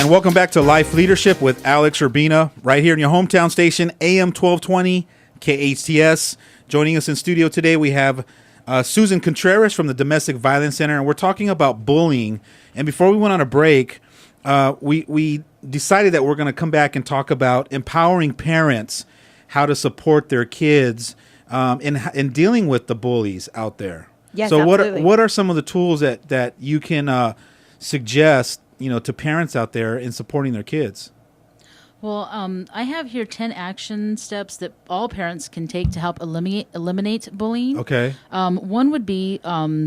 And welcome back to Life Leadership with Alex Urbina, right here in your hometown station, AM 1220, KHTS. Joining us in studio today, we have Susan Contreras from the Domestic Violence Center, and we're talking about bullying. And before we went on a break, we decided that we're going to come back and talk about empowering parents, how to support their kids in dealing with the bullies out there. Yes, so absolutely. what are some of the tools that you can suggest, to parents out there in supporting their kids? Well, I have here 10 action steps that all parents can take to help eliminate bullying. Okay. One would be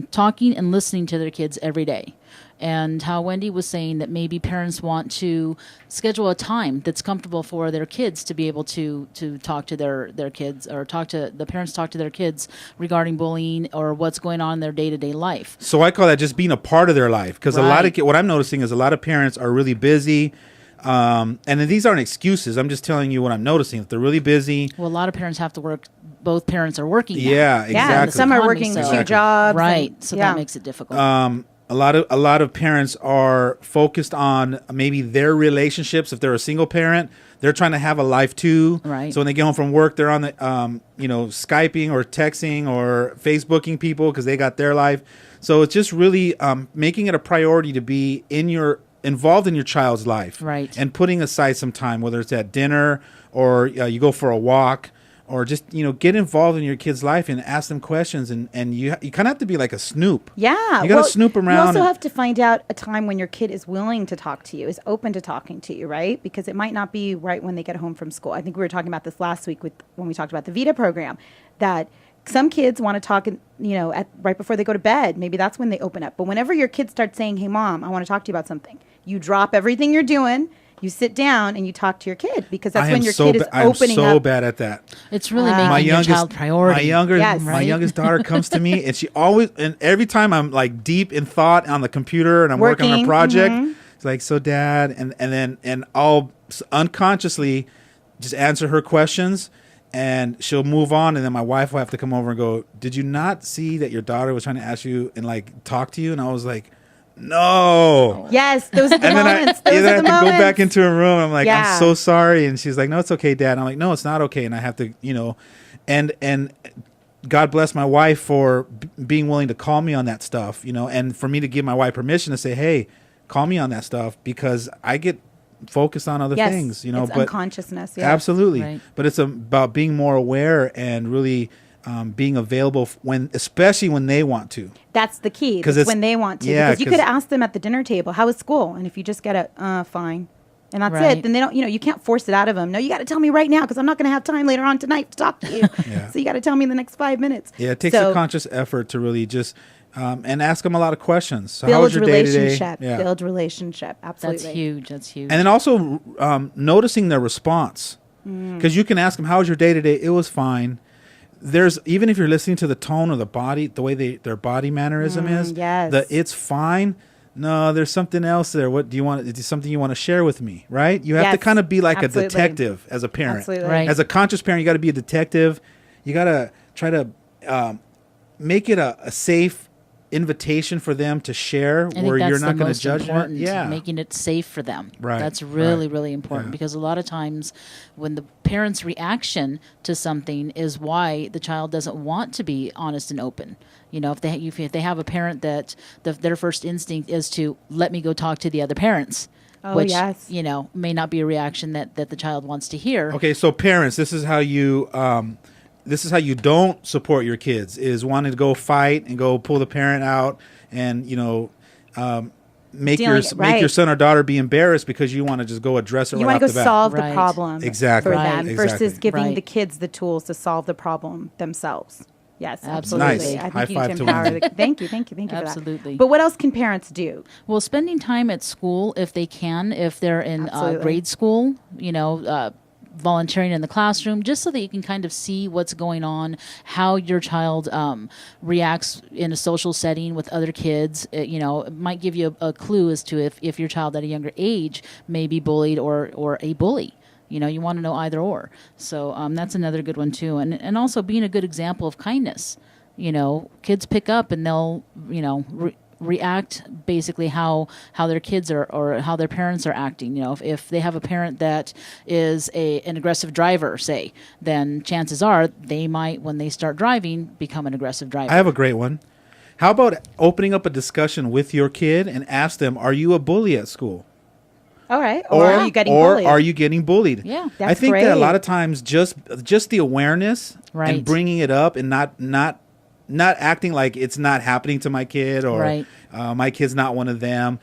talking and listening to their kids every day. And how Wendy was saying that maybe parents want to schedule a time that's comfortable for their kids to be able to talk to their kids, or talk to their kids regarding bullying or what's going on in their day-to-day life. So I call that just being a part of their life, because Right. a lot of what I'm noticing is a lot of parents are really busy. And these aren't excuses. I'm just telling you what I'm noticing. If they're really busy. Well, a lot of parents have to work. Both parents are working now. Yeah, exactly. Yeah, some are working Economy, two jobs. Right. and- So yeah. that makes it difficult. A lot of parents are focused on maybe their relationships. If they're a single parent, they're trying to have a life too. Right. So when they get home from work, they're on the Skyping or texting or Facebooking people because they got their life. So it's just really making it a priority to be involved in your child's life. Right. And putting aside some time, whether it's at dinner or you go for a walk. Or just, get involved in your kid's life and ask them questions. And you kind of have to be like a snoop. Yeah. You got to snoop around. You also have to find out a time when your kid is willing to talk to you, is open to talking to you, right? Because it might not be right when they get home from school. I think we were talking about this last week when we talked about the VITA program, that some kids want to talk, right before they go to bed. Maybe that's when they open up. But whenever your kid starts saying, "Hey, Mom, I want to talk to you about something," you drop everything you're doing. You sit down and you talk to your kid, because that's when your kid is opening up. I'm so bad at that. It's really making your child priority. My youngest daughter comes to me, and she always, and every time I'm like deep in thought on the computer and I'm working on a project, it's like, "So Dad," and I'll unconsciously just answer her questions, and she'll move on, and then my wife will have to come over and go, "Did you not see that your daughter was trying to ask you and like talk to you?" And I was like, "No." Yes, those are the moments. I Those are have the to moments. go back into her room. I'm like, Yeah. "I'm so sorry," and she's like, "No, it's okay, Dad." And I'm like, "No, it's not okay," and I have to, and God bless my wife for being willing to call me on that stuff, and for me to give my wife permission to say, "Hey, call me on that stuff," because I get focused on other things, it's but unconsciousness. Yeah. absolutely. Right. But it's about being more aware and really being available especially when they want to. That's the key. 'Cause It's it's- when they want to. yeah, Because you 'cause- could ask them at the dinner table, "How was school?" And if you just get fine. And that's Right. it. Then they don't, you can't force it out of them. No, you got to tell me right now, because I'm not going to have time later on tonight to talk to you. Yeah. So you got to tell me in the next 5 minutes. Yeah, it takes a conscious effort to really just and ask them a lot of questions. So how Build was your day-to-day? relationship. Yeah. Build relationship. Absolutely. That's huge. And then also noticing their response, because you can ask them, "How was your day today?" "It was fine." Even if you're listening to the tone of the body, the way their body mannerism is, yes. "It's fine." "No, there's something else there. What do you want? Is there something you want to share with me?" Right? You have to Yes, kind of be like absolutely. a detective as a parent. Absolutely. Right. As a conscious parent, you got to be a detective. You got to try to make it a safe invitation for them to share, I think where that's you're not the going most to judge them. important, Yeah. making it safe for them. Right, That's really, right. really important, Yeah. because a lot of times when the parent's reaction to something is why the child doesn't want to be honest and open. If they have a parent that their first instinct is to let me go talk to the other parents, which yes. May not be a reaction that the child wants to hear. Okay, so parents, this is how you don't support your kids, is wanting to go fight and go pull the parent out and make your son or daughter be embarrassed because you want to just go address it You right want off to the go bat. solve the Right. problem Exactly. for Right. them Exactly. versus giving Right. the kids the tools to solve the problem themselves. Yes, Absolutely. absolutely. Nice. I think High you need five to to empower Wendy. thank you for that. Absolutely. But what else can parents do? Well, spending time at school if they can, if they're in Absolutely. grade school, volunteering in the classroom, just so that you can kind of see what's going on, how your child reacts in a social setting with other kids. It might give you a clue as to if your child at a younger age may be bullied or a bully. You want to know either or. So that's another good one too. And also being a good example of kindness. Kids pick up and they'll, react basically how their kids are or how their parents are acting. You know, if they have a parent that is an aggressive driver, say, then chances are they might, when they start driving, become an aggressive driver. I have a great one. How about opening up a discussion with your kid and ask them, are you a bully at school? All right. Or are you getting bullied? Or are you getting bullied? Yeah. I That's think that a great. lot of times just the awareness Right. and bringing it up and not acting like it's not happening to my kid or Right. My kid's not one of them.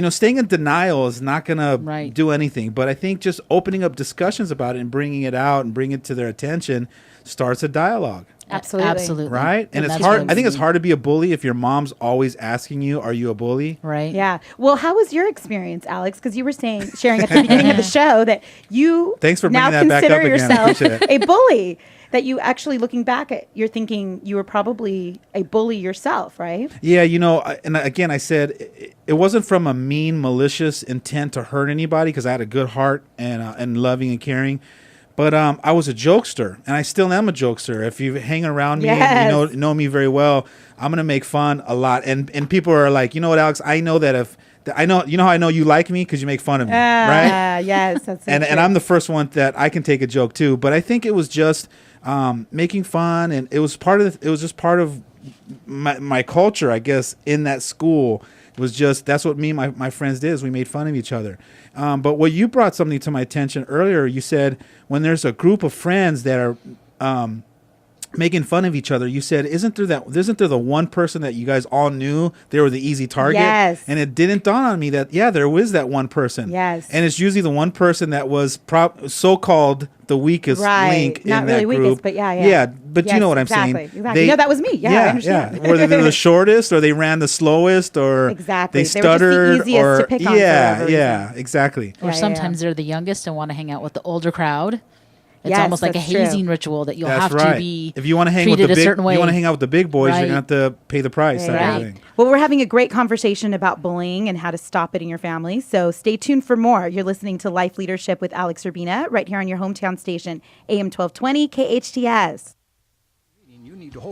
Staying in denial is not going to do anything. But I think just opening up discussions about it and bringing it out and bringing it to their attention starts a dialogue. Absolutely. Absolutely. Right? And it's that's hard. what I think it's mean. hard to be a bully if your mom's always asking you, are you a bully? Right. Yeah. Well, how was your experience, Alex? Because you were sharing at the beginning of the show that you Thanks for now bringing that back consider up again. I yourself appreciate it. a bully. That you actually, looking back at, you're thinking you were probably a bully yourself, right? Yeah, and again, I said it wasn't from a mean, malicious intent to hurt anybody because I had a good heart and loving and caring. But I was a jokester, and I still am a jokester. If you hang around me and you know me very well, I'm gonna make fun a lot. And people are like, you know what, Alex? I know that if I know, how I know you like me because you make fun of me, right? Yes, that's so And true. I'm the first one that I can take a joke too. But I think it was just making fun, and it was just part of my culture, I guess, in that school. It was just that's what me and my friends did, is we made fun of each other. But what you brought something to my attention earlier. You said when there's a group of friends that are making fun of each other, you said, isn't there the one person that you guys all knew they were the easy target? Yes. And it didn't dawn on me that, there was that one person. Yes. And it's usually the one person that was so-called the weakest link Not in really that group. weakest, but yeah. Yeah, but you know what I'm saying. Exactly. No, that was me. Yeah, I understand. Yeah. Whether they're the shortest or they ran the slowest or Exactly. they They were just the stuttered easiest or to pick on for whatever reason. exactly. Or Yeah, sometimes they're the youngest and want to hang out with the older crowd. It's Yes, almost like a that's true. hazing ritual that you'll That's have right. to be If you want to hang with treated the a certain way. you want to hang out with the big boys, Right. you're gonna have to pay the price. That kind of Right. thing. Well, we're having a great conversation about bullying and how to stop it in your family. So stay tuned for more. You're listening to Life Leadership with Alex Urbina right here on your hometown station, AM 1220 KHTS. You need to hold